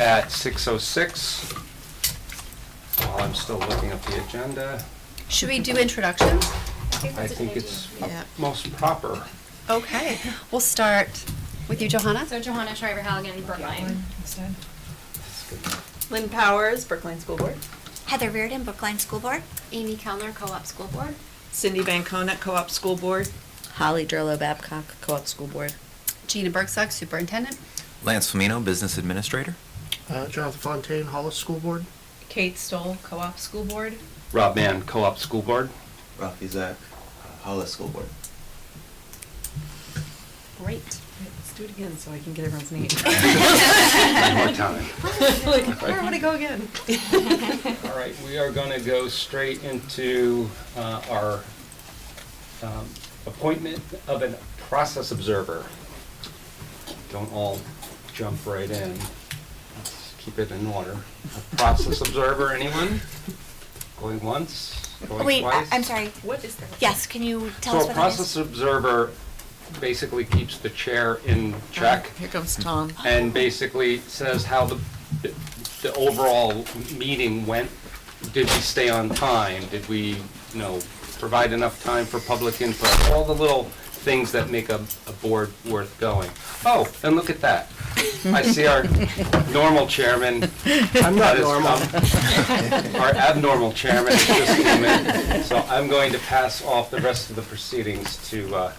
at 6:06. While I'm still looking up the agenda, Should we do introductions? I think it's Yeah. most proper. Okay, we'll start with you, Johanna. So Johanna Schreiber-Halligan, Brookline. Lynn Powers, Brookline School Board. Heather Reardon, Brookline School Board. Amy Kellner, Co-op School Board. Cindy Bancona, Co-op School Board. Holly Durlow Babcock, Co-op School Board. Gina Bergstock, Superintendent. Lance Flamino, Business Administrator. Jonathan Fontaine, Hollis School Board. Kate Stoll, Co-op School Board. Rob Mann, Co-op School Board. Rafi Zach, Hollis School Board. Great. Let's do it again so I can get everyone's name. One more time. Where I want to go again. All right, we are going to go straight into our appointment of a process observer. Don't all jump right in. Let's keep it in order. A process observer, anyone? Going once? Going Wait, twice? I'm sorry. What is that? Yes, can you tell So us a what process that is? observer basically keeps the chair in check Here comes Tom. and basically says how the overall meeting went. Did we stay on time? Did we, provide enough time for public input? All the little things that make a board worth going. Oh, and look at that. I see our normal chairman. I'm not has normal. come. Our abnormal chairman has just come in. So I'm going to pass off the rest of the proceedings to our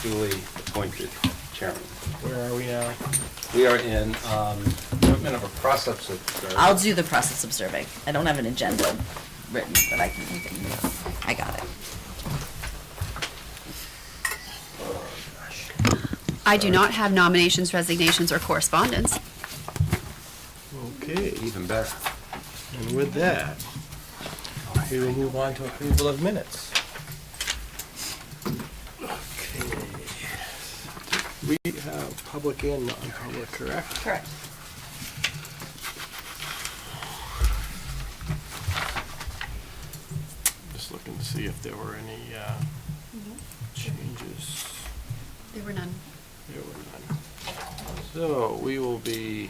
duly appointed chairman. Where are we now? We are in appointment of a process observer. I'll do the process observing. I don't have an agenda written, but I got it. I do not have nominations, resignations, or correspondence. Okay, Even better. and with that, we will move on to approval of minutes. Okay. We have public and non-public, correct? Correct. Just looking to see if there were any changes. There were none. There were none. So we will be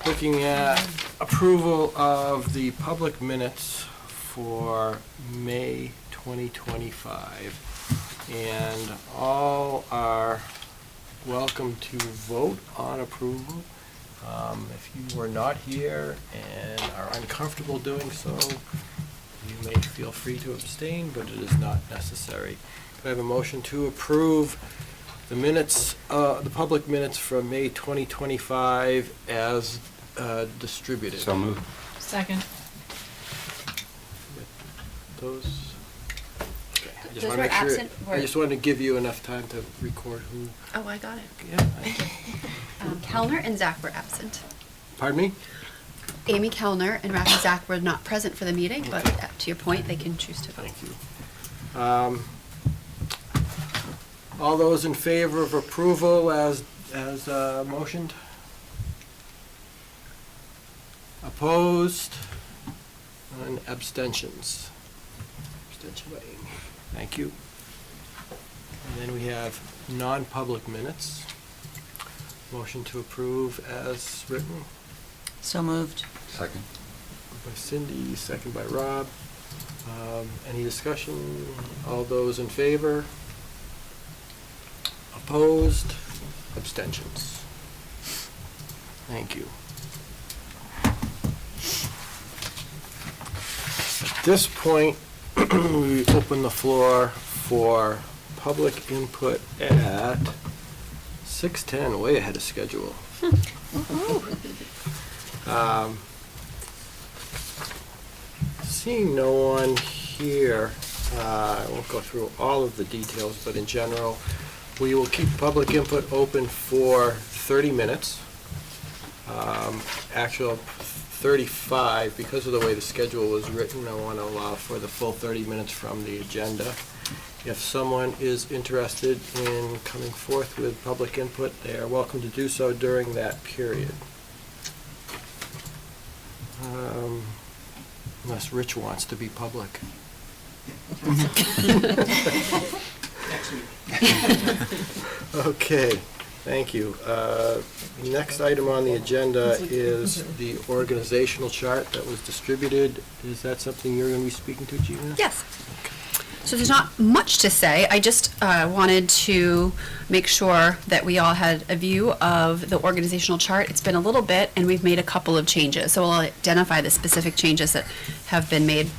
looking at approval of the public minutes for May 2025. And all are welcome to vote on approval. If you were not here and are uncomfortable doing so, you may feel free to abstain, but it is not necessary. Could I have a motion to approve the minutes, the public minutes from May 2025 as distributed? So moved. Second. Those? Okay, I just Those wanna were make sure- absent, I were- just wanted to give you enough time to record who. Oh, I got it. Yeah. Kellner and Zach were absent. Pardon me? Amy Kellner and Rafi Zach were not present for the meeting, but to your point, they can choose to vote. Thank you. All those in favor of approval as motioned? Opposed? And abstentions? Abstention by Amy. Thank you. And then we have non-public minutes. Motion to approve as written. So moved. Second. Moved by Cindy, second by Rob. Any discussion? All those in favor? Opposed? Abstentions? Thank you. At this point, we open the floor for public input at 6:10, way ahead of schedule. Seeing no one here, I won't go through all of the details, but in general, we will keep public input open for 30 minutes. Actual 35, because of the way the schedule was written, I want to allow for the full 30 minutes from the agenda. If someone is interested in coming forth with public input, they are welcome to do so during that period. Unless Rich wants to be public. Okay, Thank you. Next item on the agenda is the organizational chart that was distributed. Is that something you're going to be speaking to, Gina? Yes. So there's not much to say. I just wanted to make sure that we all had a view of the organizational chart. It's been a little bit, and we've made a couple of changes. So we'll identify the specific changes that have been made.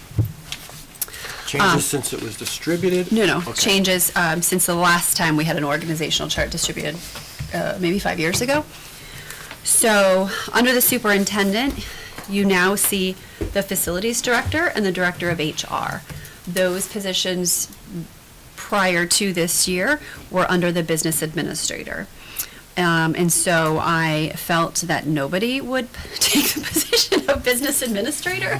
Changes since it was distributed? No, Okay. changes since the last time we had an organizational chart distributed, maybe 5 years ago. So, under the superintendent, you now see the facilities director and the director of HR. Those positions prior to this year were under the business administrator. And so I felt that nobody would take the position of business administrator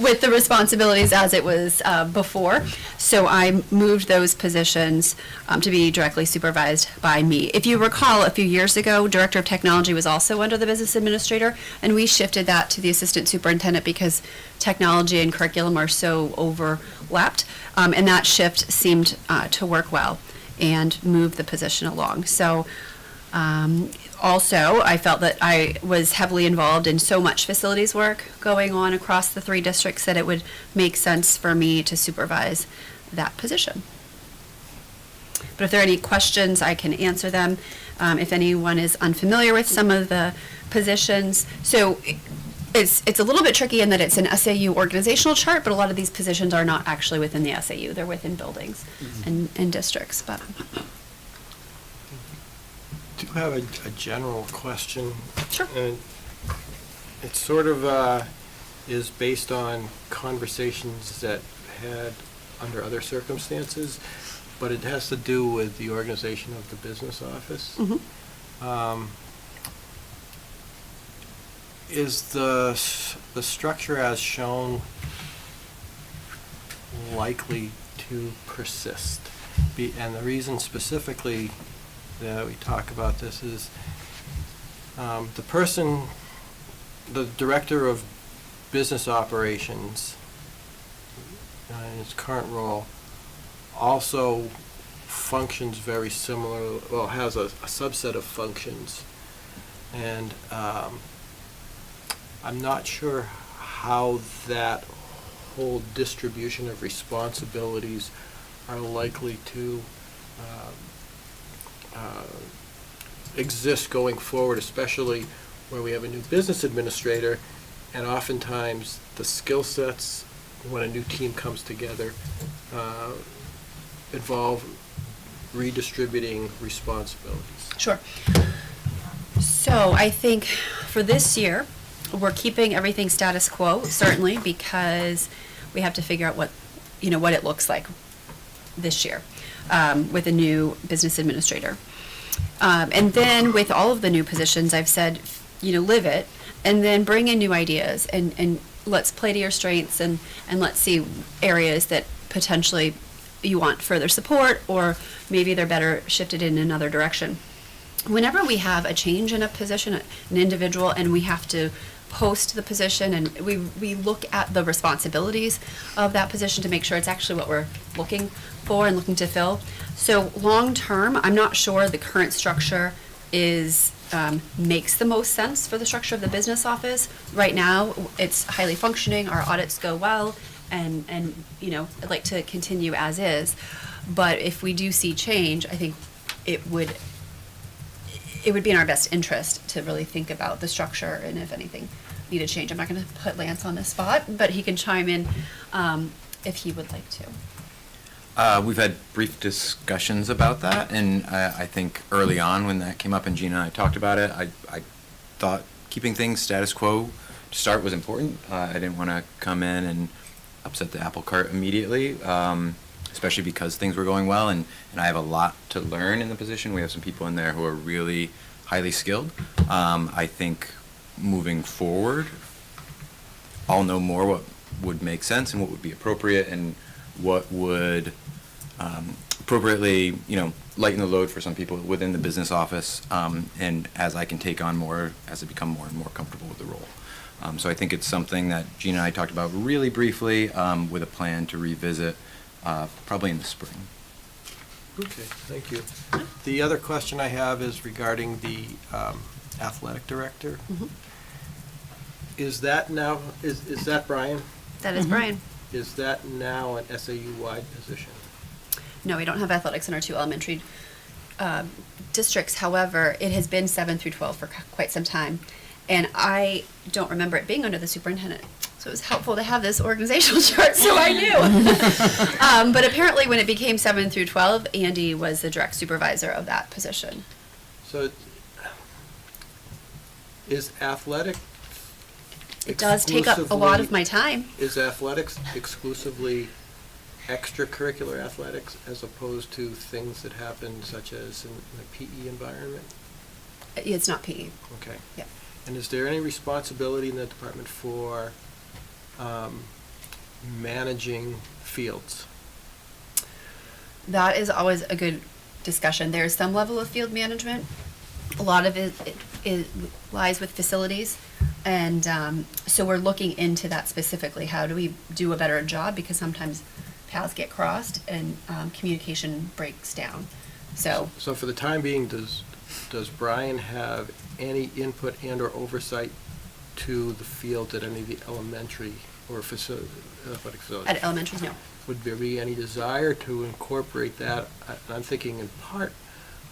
with the responsibilities as it was before. So I moved those positions to be directly supervised by me. If you recall, a few years ago, Director of Technology was also under the business administrator, and we shifted that to the assistant superintendent because technology and curriculum are so overlapped, and that shift seemed to work well and move the position along. So also, I felt that I was heavily involved in so much facilities work going on across the 3 districts that it would make sense for me to supervise that position. But if there are any questions, I can answer them. If anyone is unfamiliar with some of the positions, so it's a little bit tricky in that it's an SAU organizational chart, but a lot of these positions are not actually within the SAU. They're within buildings and districts. But I do have a general question. Sure. And it sort of is based on conversations that had under other circumstances, but it has to do with the organization of the business office. Is the structure as shown likely to persist? And the reason specifically that we talk about this is the director of business operations in his current role also functions very similar, well, has a subset of functions. And I'm not sure how that whole distribution of responsibilities are likely to exist going forward, especially where we have a new business administrator, and oftentimes the skill sets when a new team comes together involve redistributing responsibilities. Sure. So I think for this year, we're keeping everything status quo, certainly, because we have to figure out what it looks like this year with a new business administrator. And then with all of the new positions, I've said, live it, and then bring in new ideas, and let's play to your strengths, and let's see areas that potentially you want further support, or maybe they're better shifted in another direction. Whenever we have a change in a position, an individual, and we have to post the position, and we look at the responsibilities of that position to make sure it's actually what we're looking for and looking to fill. So long term, I'm not sure the current structure is makes the most sense for the structure of the business office. Right now, it's highly functioning, our audits go well, and I'd like to continue as is. But if we do see change, I think it would be in our best interest to really think about the structure and if anything needed change. I'm not going to put Lance on the spot, but he can chime in if he would like to. We've had brief discussions about that, and I think early on when that came up and Gina and I talked about it, I thought keeping things status quo to start was important. I didn't want to come in and upset the apple cart immediately, especially because things were going well, and I have a lot to learn in the position. We have some people in there who are really highly skilled. I think moving forward, I'll know more what would make sense and what would be appropriate and what would appropriately, lighten the load for some people within the business office, and as I can take on more, as I become more and more comfortable with the role. So I think it's something that Gina and I talked about really briefly, with a plan to revisit probably in the spring. Okay, thank you. The other question I have is regarding the athletic director. Mhm. Is that now, is that Brian? That is Brian. Is that now an SAU-wide position? No, we don't have athletics in our 2 elementary districts. However, it has been 7 through 12 for quite some time. And I don't remember it being under the superintendent. So it was helpful to have this organizational chart so I knew. But apparently when it became 7 through 12, Andy was the direct supervisor of that position. So is athletic It does take up a lot of my time. Is athletics exclusively extracurricular athletics as opposed to things that happen such as in a PE environment? It's not PE. Okay. Yeah. And is there any responsibility in the department for managing fields? That is always a good discussion. There is some level of field management. A lot of it lies with facilities. And so we're looking into that specifically. How do we do a better job? Because sometimes paths get crossed and communication breaks down. So For the time being, does Brian have any input and or oversight to the field at any of the elementary or athletic facilities? at elementaries, no. Would there be any desire to incorporate that? And I'm thinking in part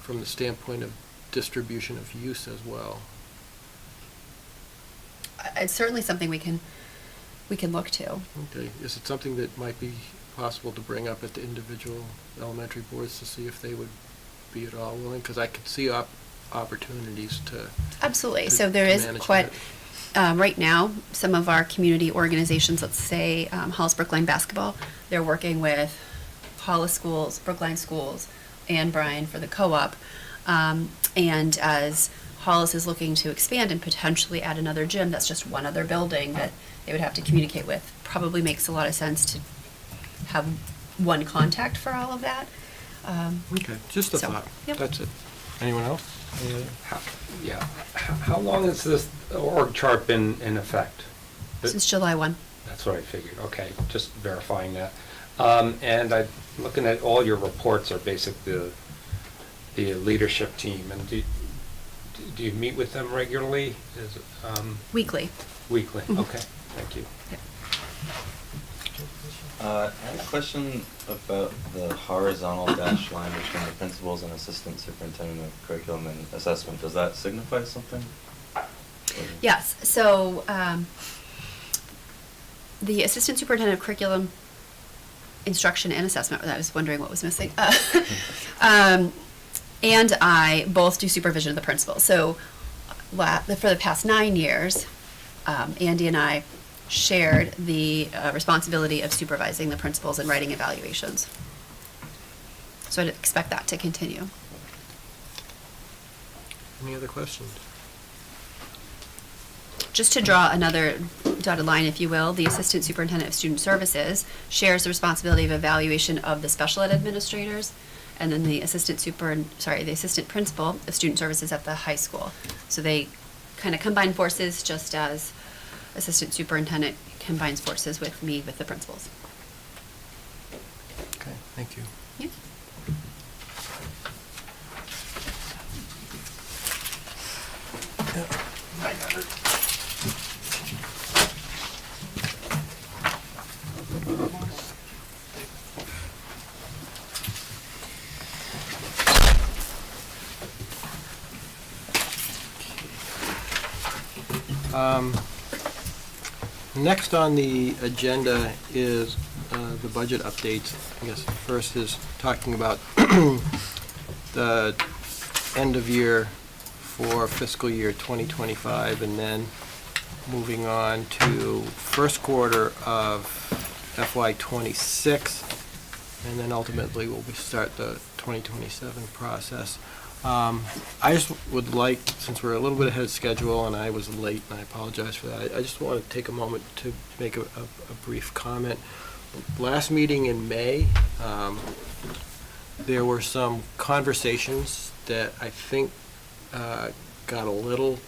from the standpoint of distribution of use as well. It's certainly something we can look to. Okay, is it something that might be possible to bring up at the individual elementary boards to see if they would be at all willing? Because I could see opportunities to. Absolutely. to- So there to is manage quite, that. right now, some of our community organizations, let's say Hollis Brookline Basketball, they're working with Hollis schools, Brookline schools, and Bryan for the co-op. And as Hollis is looking to expand and potentially add another gym, that's just one other building that they would have to communicate with. Probably makes a lot of sense to have one contact for all of that. Okay, just a So, thought. yep. That's it. Anyone else? Any other? How long has this org chart been in effect? Since July 1. That's what I figured, okay, just verifying that. And I'm looking at all your reports are basically the leadership team, and do you meet with them regularly? Is it, Weekly. weekly? Mhm. Okay, thank you. Yep. I had a question about the horizontal dash line between the principals and assistant superintendent of curriculum and assessment. Does that signify something? Yes, so the assistant superintendent of curriculum, instruction and assessment, I was wondering what was missing, and I both do supervision of the principal. So for the past 9 years, Andy and I shared the responsibility of supervising the principals and writing evaluations. So I'd expect that to continue. Any other questions? Just to draw another dotted line, if you will, the Assistant Superintendent of Student Services shares the responsibility of evaluation of the special ed administrators, and then the Assistant Principal of Student Services at the high school. So they kind of combine forces, just as Assistant Superintendent combines forces with me with the principals. Okay, thank you. Yeah. Next on the agenda is the budget updates. I guess first is talking about the end of year for fiscal year 2025, and then moving on to first quarter of FY '26, and then ultimately we'll start the 2027 process. I just would like, since we're a little bit ahead of schedule and I was late and I apologize for that, I just want to take a moment to make a brief comment. Last meeting in May, there were some conversations that I think got a little,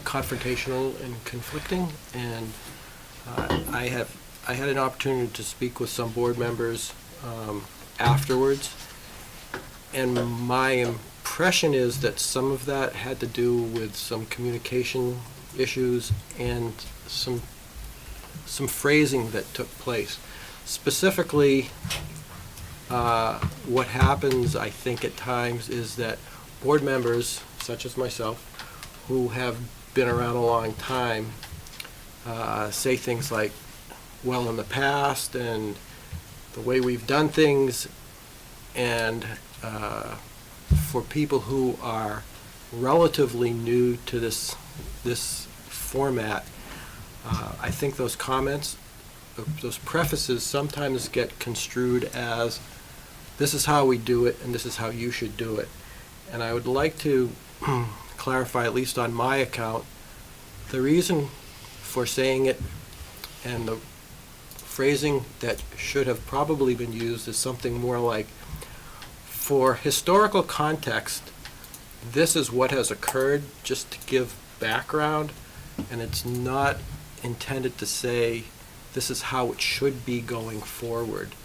confrontational and conflicting, and I had an opportunity to speak with some board members afterwards, and my impression is that some of that had to do with some communication issues and some phrasing that took place. Specifically, what happens, I think, at times is that board members, such as myself, who have been around a long time, say things like, well, in the past, and the way we've done things, and for people who are relatively new to this format, I think those comments, those prefaces sometimes get construed as, this is how we do it, and this is how you should do it. And I would like to clarify, at least on my account, the reason for saying it and the phrasing that should have probably been used is something more like, for historical context, this is what has occurred, just to give background, and it's not intended to say this is how it should be going forward.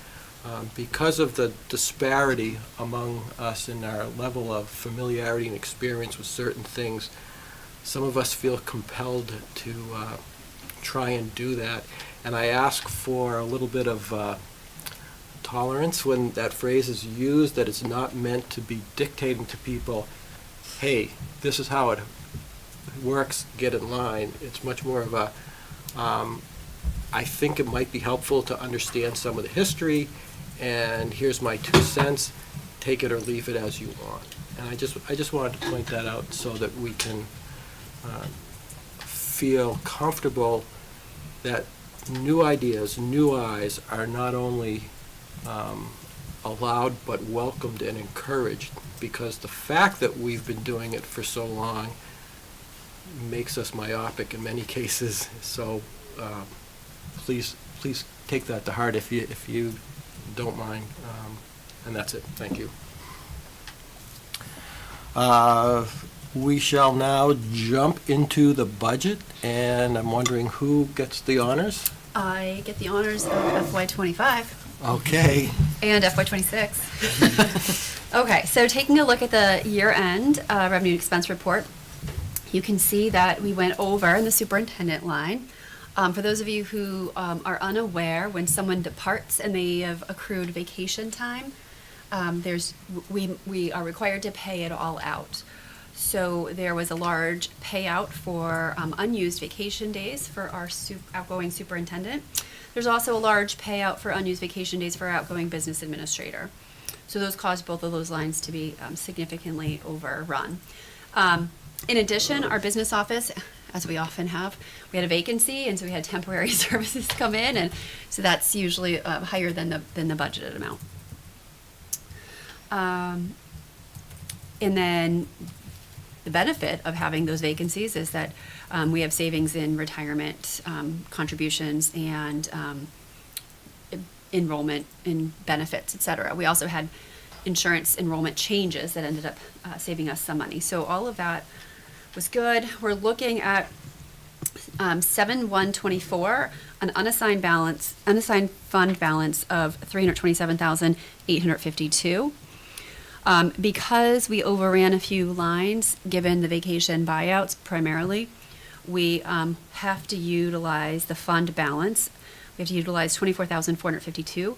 Because of the disparity among us in our level of familiarity and experience with certain things, some of us feel compelled to try and do that. And I ask for a little bit of tolerance when that phrase is used, that it's not meant to be dictating to people, hey, this is how it works, get in line. It's much more of a, I think it might be helpful to understand some of the history, and here's my 2 cents, take it or leave it as you want. And I just wanted to point that out so that we can feel comfortable that new ideas, new eyes are not only allowed but welcomed and encouraged, because the fact that we've been doing it for so long makes us myopic in many cases. So please take that to heart if you don't mind. And that's it. Thank you. We shall now jump into the budget, and I'm wondering who gets the honors? I get the honors of FY25 Okay. and FY26. Okay, so taking a look at the year-end revenue and expense report, you can see that we went over in the superintendent line. For those of you who are unaware, when someone departs and they have accrued vacation time, we are required to pay it all out. So there was a large payout for unused vacation days for our outgoing superintendent. There's also a large payout for unused vacation days for our outgoing business administrator. So those caused both of those lines to be significantly overrun. In addition, our business office, as we often have, we had a vacancy, and so we had temporary services come in, and so that's usually higher than the budgeted amount. And then the benefit of having those vacancies is that we have savings in retirement contributions and enrollment in benefits, et cetera. We also had insurance enrollment changes that ended up saving us some money. So all of that was good. We're looking at 7/1/24, an unassigned fund balance of $327,852. Because we overran a few lines, given the vacation buyouts primarily, we have to utilize the fund balance. We have to utilize $24,452.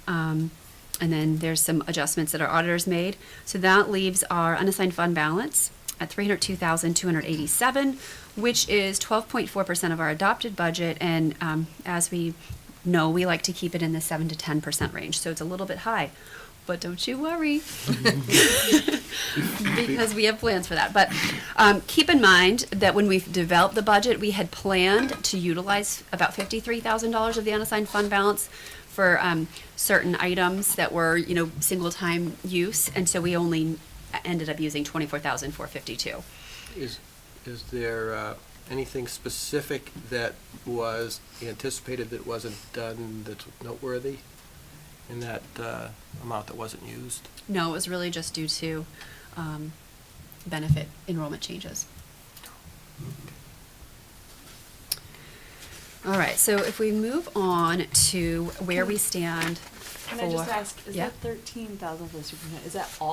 And then there's some adjustments that our auditors made. So that leaves our unassigned fund balance at $302,287, which is 12.4% of our adopted budget. And as we know, we like to keep it in the 7 to 10% range. So it's a little bit high. But don't you worry, because we have plans for that. But keep in mind that when we developed the budget, we had planned to utilize about $53,000 of the unassigned fund balance for certain items that were, single-time use, and so we only ended up using $24,452. Is there anything specific that was anticipated that wasn't done that's noteworthy in that amount that wasn't used? No, it was really just due to benefit enrollment changes. All right, so if we move on to where we stand Can I just for- ask, is Yeah. that 13,000 for the superintendent, is that all